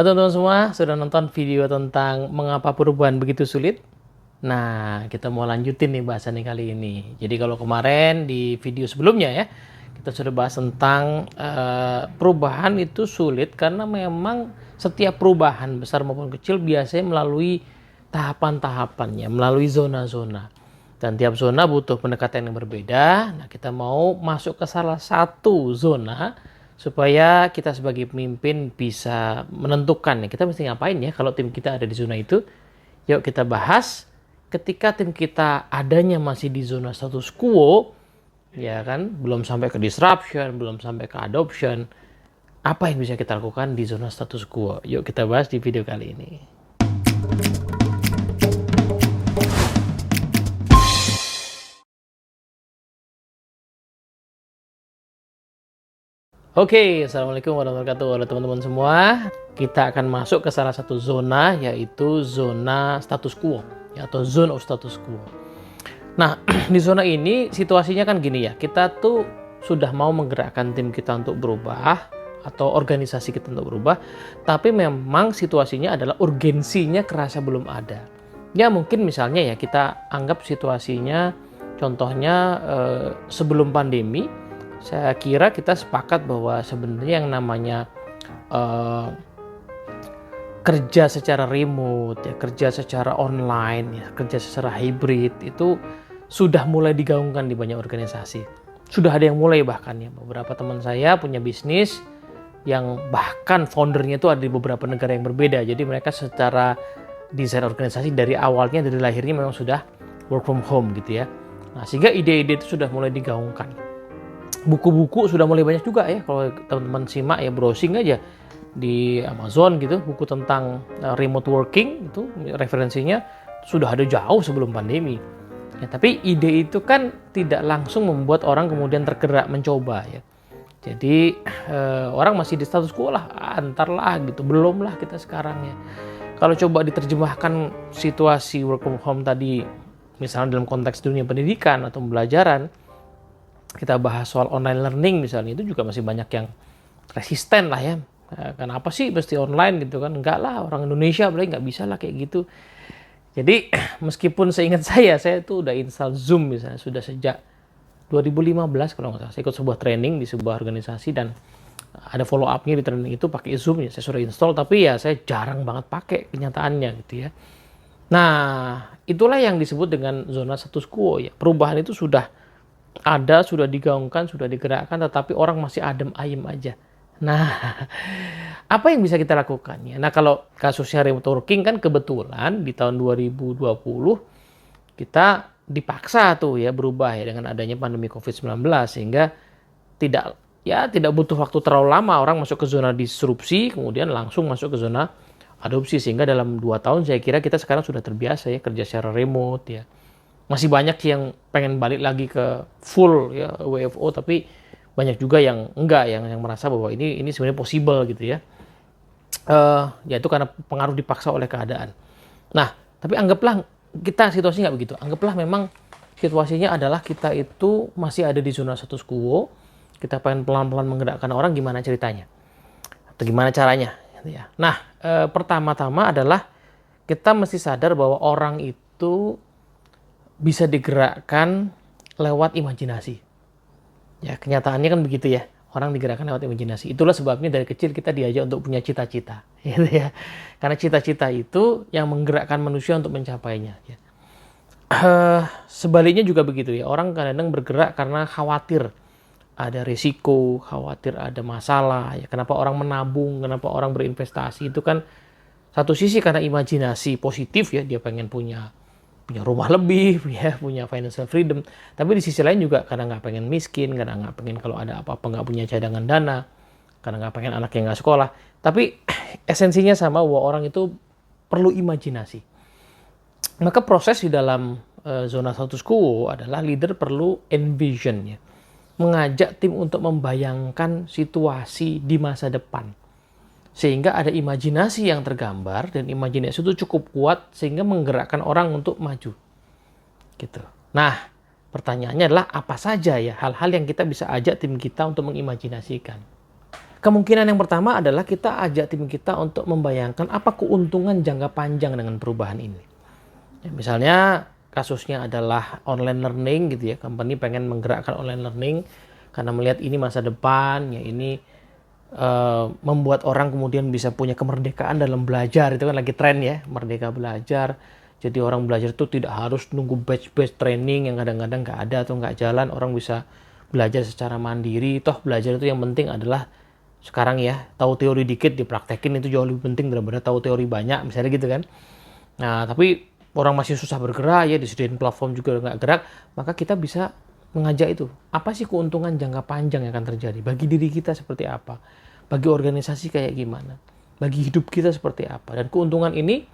Halo teman-teman semua, sudah nonton video tentang mengapa perubahan begitu sulit? Nah, kita mau lanjutin nih bahasannya kali ini. Jadi kalau kemarin di video sebelumnya ya, kita sudah bahas tentang perubahan itu sulit karena memang setiap perubahan besar maupun kecil biasanya melalui tahapan-tahapannya, melalui zona-zona. Dan tiap zona butuh pendekatan yang berbeda. Nah, kita mau masuk ke salah satu zona supaya kita sebagai pemimpin bisa menentukan nih kita mesti ngapain ya kalau tim kita ada di zona itu. Yuk kita bahas. Ketika tim kita adanya masih di zona status quo, ya kan, belum sampai ke disruption, belum sampai ke adoption, apa yang bisa kita lakukan di zona status quo? Yuk kita bahas di video kali ini. Oke, assalamualaikum warahmatullahi wabarakatuh. Halo teman-teman semua, kita akan masuk ke salah satu zona, yaitu zona status quo, atau zone of status quo. Nah, di zona ini situasinya kan gini ya, kita tuh sudah mau menggerakkan tim kita untuk berubah, atau organisasi kita untuk berubah, tapi memang situasinya adalah urgensinya kerasa belum ada. Ya mungkin misalnya ya, kita anggap situasinya, contohnya sebelum pandemi, saya kira kita sepakat bahwa sebenarnya yang namanya kerja secara remote, ya, kerja secara online, ya, kerja secara hybrid itu sudah mulai digaungkan di banyak organisasi. Sudah ada yang mulai bahkan ya, beberapa teman saya punya bisnis yang bahkan foundernya itu ada di beberapa negara yang berbeda. Jadi mereka secara desain organisasi dari awalnya, dari lahirnya memang sudah work from home gitu ya. Nah, sehingga ide-ide itu sudah mulai digaungkan. Buku-buku sudah mulai banyak juga ya, kalau teman-teman simak ya, browsing aja di Amazon gitu, buku tentang remote working itu referensinya sudah ada jauh sebelum pandemi ya. Tapi ide itu kan tidak langsung membuat orang kemudian tergerak mencoba ya. Jadi orang masih di status quo lah, antar lah gitu, belum lah kita sekarang ya. Kalau coba diterjemahkan situasi work from home tadi, misalnya dalam konteks dunia pendidikan atau pembelajaran, kita bahas soal online learning misalnya, itu juga masih banyak yang resisten lah ya. Kenapa sih mesti online gitu kan? Enggak lah, orang Indonesia berarti nggak bisa lah kayak gitu. Jadi meskipun seingat saya tuh udah install Zoom misalnya, sudah sejak 2015 kalau nggak salah. Saya ikut sebuah training di sebuah organisasi dan ada follow up-nya di training itu pakai Zoom ya. Saya sudah install, tapi ya saya jarang banget pakai kenyataannya gitu ya. Nah, itulah yang disebut dengan zona status quo ya. Perubahan itu sudah ada, sudah digaungkan, sudah digerakkan, tetapi orang masih adem ayem aja. Nah, apa yang bisa kita lakukan ya? Nah, kalau kasusnya remote working kan kebetulan di tahun 2020 kita dipaksa tuh ya berubah ya dengan adanya pandemi COVID-19, sehingga tidak butuh waktu terlalu lama orang masuk ke zona disrupsi, kemudian langsung masuk ke zona adopsi, sehingga dalam 2 tahun saya kira kita sekarang sudah terbiasa ya kerja secara remote ya. Masih banyak yang pengen balik lagi ke full ya WFO, tapi banyak juga yang enggak, yang merasa bahwa ini sebenarnya possible gitu ya. Ya itu karena pengaruh dipaksa oleh keadaan. Nah, tapi anggaplah kita situasinya nggak begitu. Anggaplah memang situasinya adalah kita itu masih ada di zona status quo. Kita pengen pelan-pelan menggerakkan orang, gimana ceritanya? Atau gimana caranya? Gitu ya. Nah, pertama-tama adalah kita mesti sadar bahwa orang itu bisa digerakkan lewat imajinasi. Ya, kenyataannya kan begitu ya. Orang digerakkan lewat imajinasi. Itulah sebabnya dari kecil kita diajak untuk punya cita-cita, gitu ya. Karena cita-cita itu yang menggerakkan manusia untuk mencapainya. Ya. Sebaliknya juga begitu ya. Orang kadang-kadang bergerak karena khawatir ada risiko, khawatir ada masalah. Ya, kenapa orang menabung, kenapa orang berinvestasi, itu kan satu sisi karena imajinasi positif ya, dia pengen punya rumah lebih, ya, punya financial freedom. Tapi di sisi lain juga kadang nggak pengen miskin, kadang nggak pengen kalau ada apa-apa nggak punya cadangan dana, kadang nggak pengen anaknya nggak sekolah. Tapi esensinya sama, bahwa orang itu perlu imajinasi. Maka proses di dalam zona status quo adalah leader perlu envision ya, mengajak tim untuk membayangkan situasi di masa depan. Sehingga ada imajinasi yang tergambar, dan imajinasi itu cukup kuat sehingga menggerakkan orang untuk maju. Gitu. Nah, pertanyaannya adalah apa saja ya hal-hal yang kita bisa ajak tim kita untuk mengimajinasikan. kemungkinan yang pertama adalah kita ajak tim kita untuk membayangkan apa keuntungan jangka panjang dengan perubahan ini. Ya, misalnya kasusnya adalah online learning gitu ya, company pengen menggerakkan online learning karena melihat ini masa depan, ya ini membuat orang kemudian bisa punya kemerdekaan dalam belajar, itu kan lagi tren ya, merdeka belajar. Jadi orang belajar itu tidak harus nunggu batch-batch training yang kadang-kadang nggak ada atau nggak jalan, orang bisa belajar secara mandiri. Toh belajar itu yang penting adalah sekarang ya, tahu teori dikit dipraktekin itu jauh lebih penting daripada tahu teori banyak, misalnya gitu kan. Nah, tapi orang masih susah bergerak ya, disediain platform juga nggak gerak, maka kita bisa mengajak itu. Apa sih keuntungan jangka panjang yang akan terjadi? Bagi diri kita seperti apa? Bagi organisasi kayak gimana? Bagi hidup kita seperti apa? Dan keuntungan ini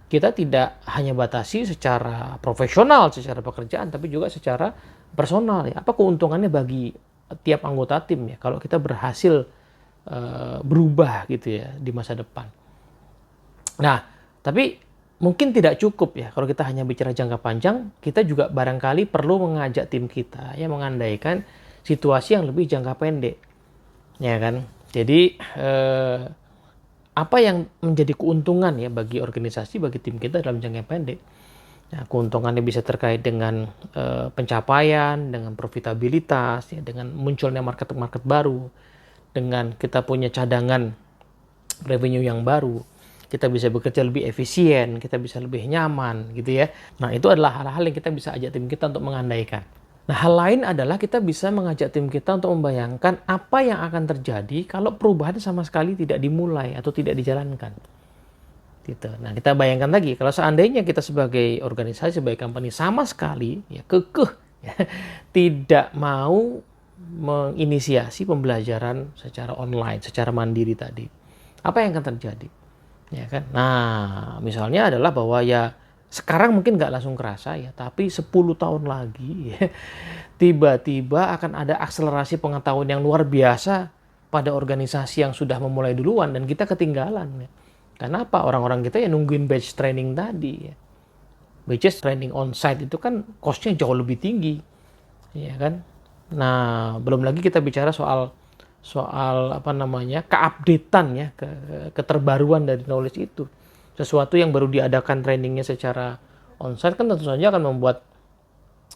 kita tidak hanya batasi secara profesional, secara pekerjaan, tapi juga secara personal ya. Apa keuntungannya bagi tiap anggota tim ya kalau kita berhasil berubah gitu ya di masa depan. Nah, tapi mungkin tidak cukup ya kalau kita hanya bicara jangka panjang, kita juga barangkali perlu mengajak tim kita ya mengandaikan situasi yang lebih jangka pendek. Ya kan? Jadi apa yang menjadi keuntungan ya bagi organisasi, bagi tim kita dalam jangka pendek? Nah, keuntungannya bisa terkait dengan pencapaian, dengan profitabilitas, ya, dengan munculnya market-market baru, dengan kita punya cadangan revenue yang baru, kita bisa bekerja lebih efisien, kita bisa lebih nyaman gitu ya. Nah, itu adalah hal-hal yang kita bisa ajak tim kita untuk mengandaikan. Nah, hal lain adalah kita bisa mengajak tim kita untuk membayangkan apa yang akan terjadi kalau perubahan sama sekali tidak dimulai atau tidak dijalankan. Gitu. Nah, kita bayangkan lagi kalau seandainya kita sebagai organisasi, sebagai company sama sekali ya kekeh ya, tidak mau menginisiasi pembelajaran secara online, secara mandiri tadi. Apa yang akan terjadi? Ya kan? Nah, misalnya adalah bahwa ya sekarang mungkin nggak langsung kerasa ya, tapi 10 tahun lagi ya, tiba-tiba akan ada akselerasi pengetahuan yang luar biasa pada organisasi yang sudah memulai duluan dan kita ketinggalan ya. Kenapa? Orang-orang kita yang nungguin batch training tadi ya. Batch training on-site itu kan cost-nya jauh lebih tinggi. Ya kan? Nah, belum lagi kita bicara soal apa namanya keupdatean ya, keterbaruan dari knowledge itu. Sesuatu yang baru diadakan trainingnya secara onsite kan tentu saja akan membuat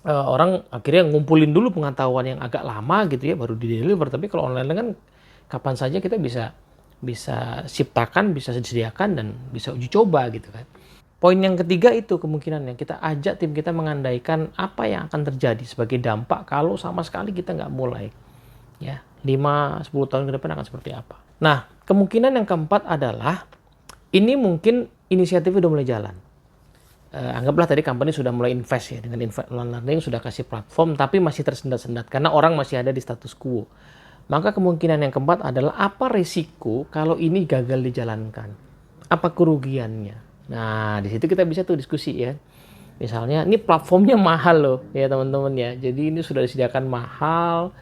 orang akhirnya ngumpulin dulu pengetahuan yang agak lama gitu ya baru di deliver. Tapi kalau online kan kapan saja kita bisa ciptakan, bisa disediakan dan bisa uji coba gitu kan. Poin yang ketiga itu kemungkinan yang kita ajak tim kita mengandaikan apa yang akan terjadi sebagai dampak kalau sama sekali kita nggak mulai. Ya, 5-10 tahun ke depan akan seperti apa. Nah, kemungkinan yang keempat adalah ini mungkin inisiatif udah mulai jalan. Anggaplah tadi company sudah mulai invest ya dengan online learning, sudah kasih platform tapi masih tersendat-sendat karena orang masih ada di status quo. Maka kemungkinan yang keempat adalah apa risiko kalau ini gagal dijalankan? Apa kerugiannya? Nah, di situ kita bisa tuh diskusi ya. Misalnya, ini platformnya mahal loh ya teman-teman ya. Jadi ini sudah disediakan mahal,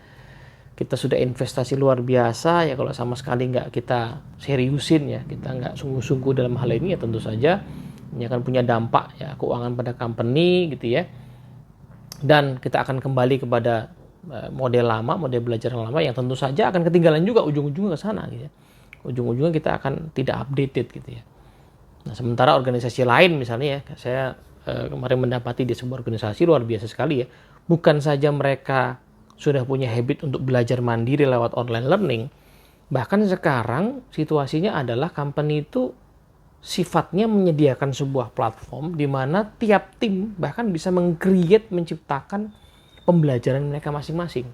kita sudah investasi luar biasa ya kalau sama sekali nggak kita seriusin ya, kita nggak sungguh-sungguh dalam hal ini ya tentu saja ini akan punya dampak ya keuangan pada company gitu ya. Dan kita akan kembali kepada model lama, model belajar yang lama yang tentu saja akan ketinggalan juga ujung-ujungnya ke sana gitu ya. Ujung-ujungnya kita akan tidak updated gitu ya. Nah, sementara organisasi lain misalnya ya, saya kemarin mendapati di sebuah organisasi luar biasa sekali ya. Bukan saja mereka sudah punya habit untuk belajar mandiri lewat online learning, bahkan sekarang situasinya adalah company itu sifatnya menyediakan sebuah platform di mana tiap tim bahkan bisa meng-create, menciptakan pembelajaran mereka masing-masing.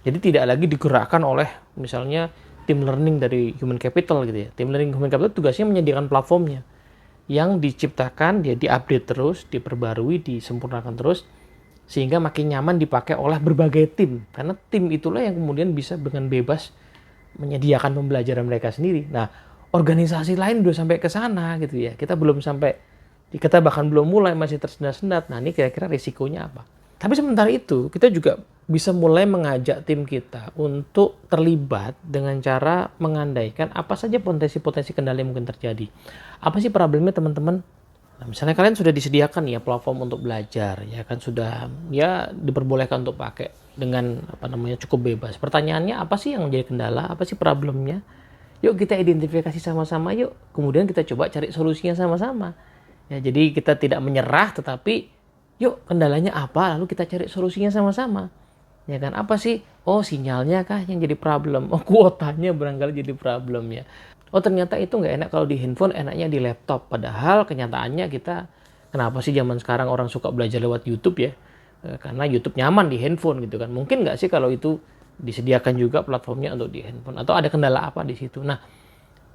Jadi tidak lagi digerakkan oleh misalnya tim learning dari human capital gitu ya. Tim learning human capital tugasnya menyediakan platformnya yang diciptakan, dia diupdate terus, diperbarui, disempurnakan terus, sehingga makin nyaman dipakai oleh berbagai tim. Karena tim itulah yang kemudian bisa dengan bebas menyediakan pembelajaran mereka sendiri. Nah, organisasi lain udah sampai ke sana gitu ya. Kita belum sampai, kita bahkan belum mulai, masih tersendat-sendat. Nah, ini kira-kira risikonya apa? Tapi sementara itu, kita juga bisa mulai mengajak tim kita untuk terlibat dengan cara mengandaikan apa saja potensi-potensi kendala yang mungkin terjadi. Apa sih problemnya teman-teman? Nah, misalnya kalian sudah disediakan ya platform untuk belajar, ya kan sudah ya diperbolehkan untuk pakai dengan apa namanya cukup bebas. Pertanyaannya apa sih yang menjadi kendala? Apa sih problemnya? Yuk kita identifikasi sama-sama yuk. Kemudian kita coba cari solusinya sama-sama. Ya, jadi kita tidak menyerah, tetapi yuk kendalanya apa, lalu kita cari solusinya sama-sama. Ya kan, apa sih? Oh, sinyalnya kah yang jadi problem? Oh, kuotanya barangkali jadi problem ya. Oh, ternyata itu nggak enak kalau di handphone, enaknya di laptop. Padahal kenyataannya kita, kenapa sih zaman sekarang orang suka belajar lewat YouTube ya? Karena YouTube nyaman di handphone gitu kan. Mungkin nggak sih kalau itu disediakan juga platformnya untuk di handphone? Atau ada kendala apa di situ? Nah,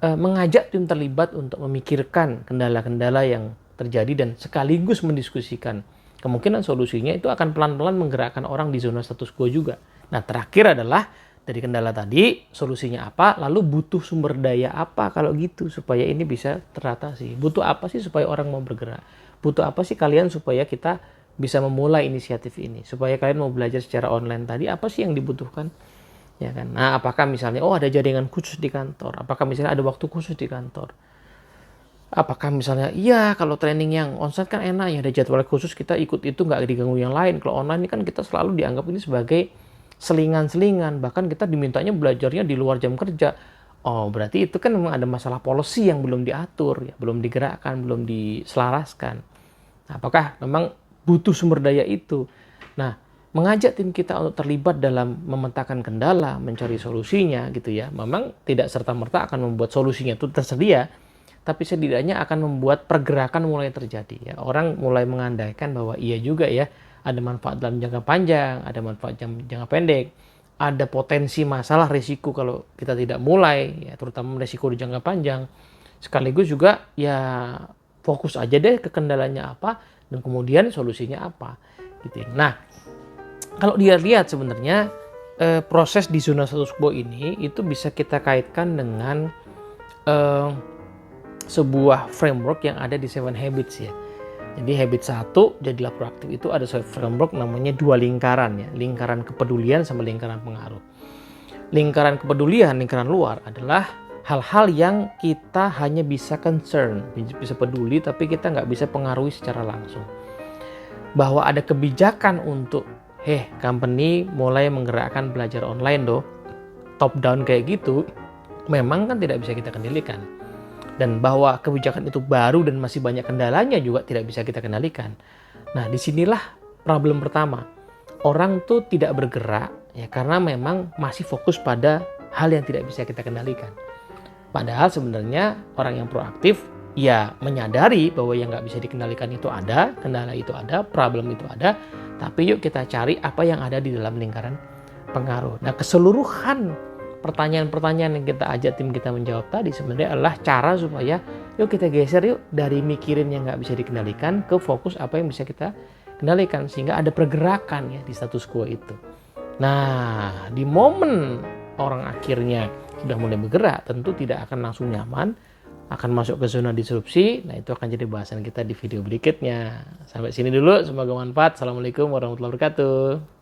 mengajak tim terlibat untuk memikirkan kendala-kendala yang terjadi dan sekaligus mendiskusikan kemungkinan solusinya, itu akan pelan-pelan menggerakkan orang di zona status quo juga. Nah, terakhir adalah dari kendala tadi, solusinya apa, lalu butuh sumber daya apa kalau gitu supaya ini bisa teratasi. Butuh apa sih supaya orang mau bergerak? Butuh apa sih kalian supaya kita bisa memulai inisiatif ini? Supaya kalian mau belajar secara online tadi, apa sih yang dibutuhkan? Ya kan? Nah, apakah misalnya, oh ada jaringan khusus di kantor? Apakah misalnya ada waktu khusus di kantor? Apakah misalnya, iya kalau training yang onsite kan enak ya, ada jadwal khusus, kita ikut itu nggak diganggu yang lain. Kalau online ini kan kita selalu dianggap ini sebagai selingan-selingan, bahkan kita dimintanya belajarnya di luar jam kerja. Oh, berarti itu kan memang ada masalah policy yang belum diatur, ya, belum digerakkan, belum diselaraskan. Nah, apakah memang butuh sumber daya itu? Nah, mengajak tim kita untuk terlibat dalam memetakan kendala, mencari solusinya gitu ya, memang tidak serta-merta akan membuat solusinya itu tersedia, tapi setidaknya akan membuat pergerakan mulai terjadi ya. Orang mulai mengandaikan bahwa iya juga ya, ada manfaat dalam jangka panjang, ada manfaat jangka pendek, ada potensi masalah risiko kalau kita tidak mulai ya, terutama risiko di jangka panjang. Sekaligus juga ya fokus aja deh ke kendalanya apa dan kemudian solusinya apa gitu. Nah, kalau dia lihat sebenarnya proses di zona status quo ini itu bisa kita kaitkan dengan sebuah framework yang ada di 7 Habits ya. Jadi habit 1, jadilah proaktif, itu ada sebuah framework namanya 2 lingkaran ya. Lingkaran kepedulian sama lingkaran pengaruh. Lingkaran kepedulian, lingkaran luar adalah hal-hal yang kita hanya bisa concern, bisa peduli, tapi kita nggak bisa pengaruhi secara langsung. Bahwa ada kebijakan untuk, company mulai menggerakkan belajar online top down kayak gitu, memang kan tidak bisa kita kendalikan. Dan bahwa kebijakan itu baru dan masih banyak kendalanya juga tidak bisa kita kendalikan. Nah, disinilah problem pertama. Orang tuh tidak bergerak ya karena memang masih fokus pada hal yang tidak bisa kita kendalikan. Padahal sebenarnya orang yang proaktif ya menyadari bahwa yang nggak bisa dikendalikan itu ada, kendala itu ada, problem itu ada, tapi yuk kita cari apa yang ada di dalam lingkaran pengaruh. Nah, keseluruhan pertanyaan-pertanyaan yang kita ajak tim kita menjawab tadi sebenarnya adalah cara supaya yuk kita geser yuk dari mikirin yang nggak bisa dikendalikan ke fokus apa yang bisa kita kendalikan, sehingga ada pergerakan ya di status quo itu. Nah, di momen orang akhirnya sudah mulai bergerak, tentu tidak akan langsung nyaman, akan masuk ke zona disrupsi. Nah, itu akan jadi bahasan kita di video berikutnya. Sampai sini dulu, semoga bermanfaat. Assalamualaikum warahmatullahi wabarakatuh.